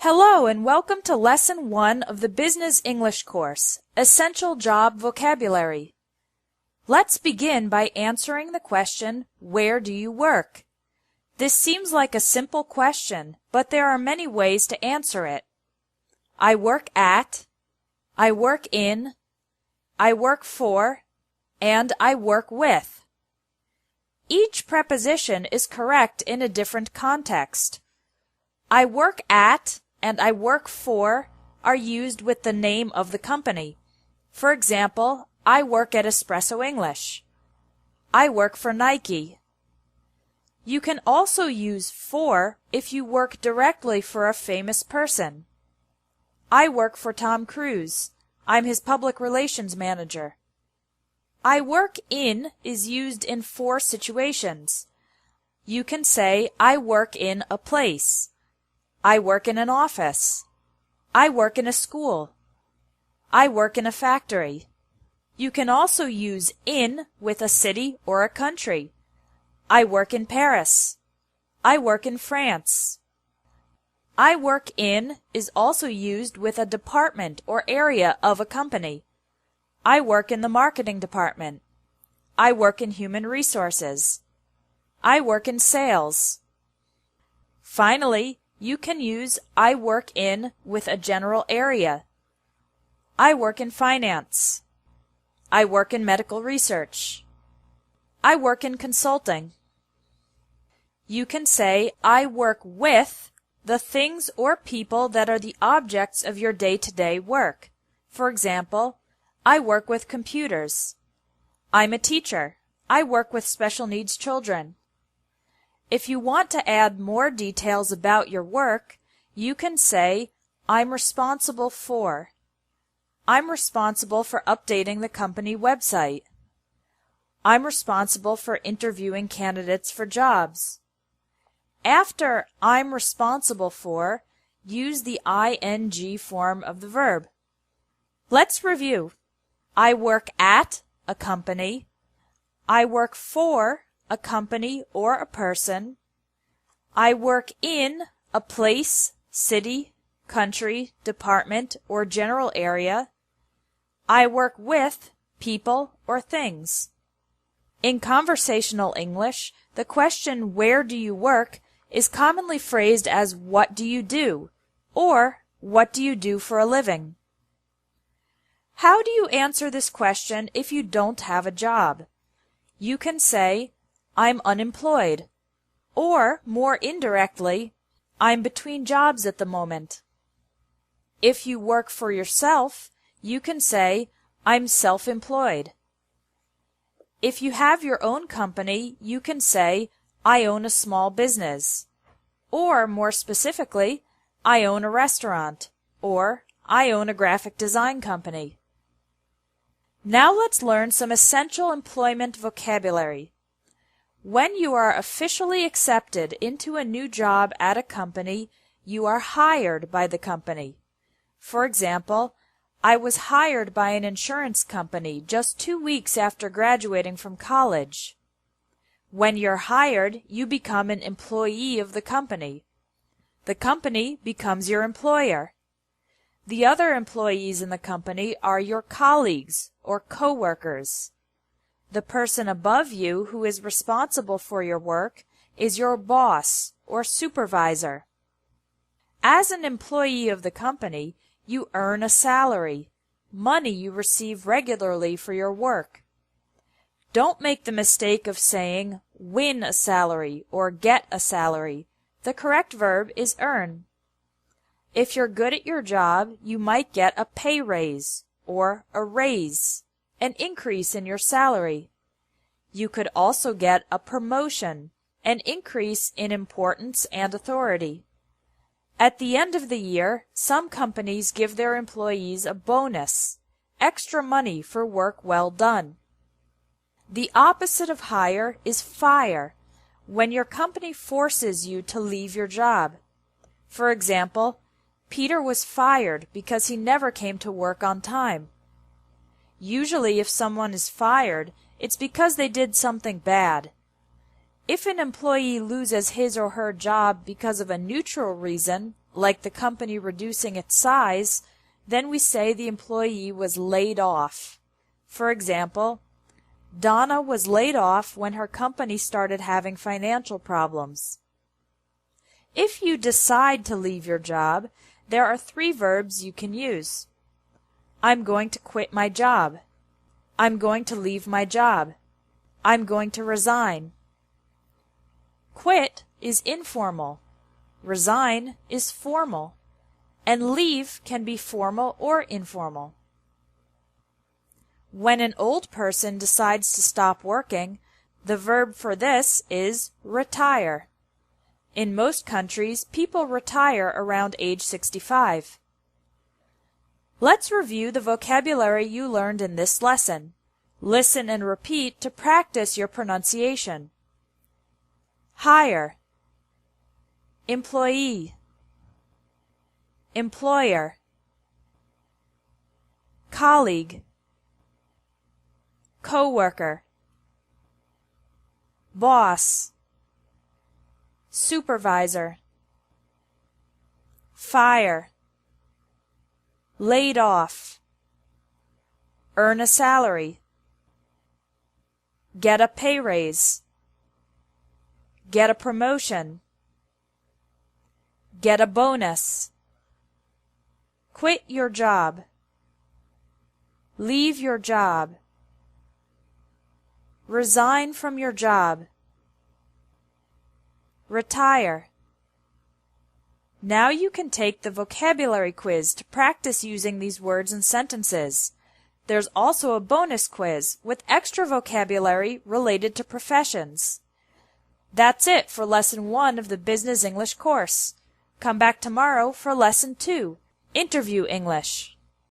Hello and welcome to Lesson 1 of the Business English course, Essential Job Vocabulary. Let's begin by answering the question, where do you work? This seems like a simple question, but there are many ways to answer it. I work at, I work in, I work for, and I work with. Each preposition is correct in a different context. I work at and I work for are used with the name of the company. For example, I work at Espresso English. I work for Nike. You can also use for if you work directly for a famous person. I work for Tom Cruise. I'm his public relations manager. I work in is used in 4 situations. You can say, I work in a place. I work in an office. I work in a school. I work in a factory. You can also use in with a city or a country. I work in Paris. I work in France. I work in is also used with a department or area of a company. I work in the marketing department. I work in human resources. I work in sales. Finally, you can use I work in with a general area. I work in finance. I work in medical research. I work in consulting. You can say I work with the things or people that are the objects of your day-to-day work. For example, I work with computers. I'm a teacher. I work with special needs children. If you want to add more details about your work, you can say, I'm responsible for. I'm responsible for updating the company website. I'm responsible for interviewing candidates for jobs. After I'm responsible for, use the ing form of the verb. Let's review. I work at a company. I work for a company or a person. I work in a place, city, country, department, or general area. I work with people or things. In conversational English, the question where do you work is commonly phrased as what do you do or what do you do for a living. How do you answer this question if you don't have a job? You can say, I'm unemployed, or more indirectly, I'm between jobs at the moment. If you work for yourself, you can say, I'm self-employed. If you have your own company, you can say, I own a small business, or more specifically, I own a restaurant, or I own a graphic design company. Now let's learn some essential employment vocabulary. When you are officially accepted into a new job at a company, you are hired by the company. For example, I was hired by an insurance company just 2 weeks after graduating from college. When you're hired, you become an employee of the company. The company becomes your employer. The other employees in the company are your colleagues or co-workers. The person above you who is responsible for your work is your boss or supervisor. As an employee of the company, you earn a salary, money you receive regularly for your work. Don't make the mistake of saying win a salary or get a salary. The correct verb is earn. If you're good at your job, you might get a pay raise or a raise, an increase in your salary. You could also get a promotion, an increase in importance and authority. At the end of the year, some companies give their employees a bonus, extra money for work well done. The opposite of hire is fire, when your company forces you to leave your job. For example, Peter was fired because he never came to work on time. Usually, if someone is fired, it's because they did something bad. If an employee loses his or her job because of a neutral reason, like the company reducing its size, then we say the employee was laid off. For example, Donna was laid off when her company started having financial problems. If you decide to leave your job, there are 3 verbs you can use. I'm going to quit my job. I'm going to leave my job. I'm going to resign. Quit is informal. Resign is formal. And leave can be formal or informal. When an old person decides to stop working, the verb for this is retire. In most countries, people retire around age 65. Let's review the vocabulary you learned in this lesson. Listen and repeat to practice your pronunciation. Hire, employee, employer, colleague, coworker, boss, supervisor, fire, laid off, earn a salary, get a pay raise, get a promotion, get a bonus, quit your job, leave your job, resign from your job, retire. Now you can take the vocabulary quiz to practice using these words and sentences. There's also a bonus quiz with extra vocabulary related to professions. That's it for Lesson 1 of the Business English course. Come back tomorrow for Lesson 2, Interview English.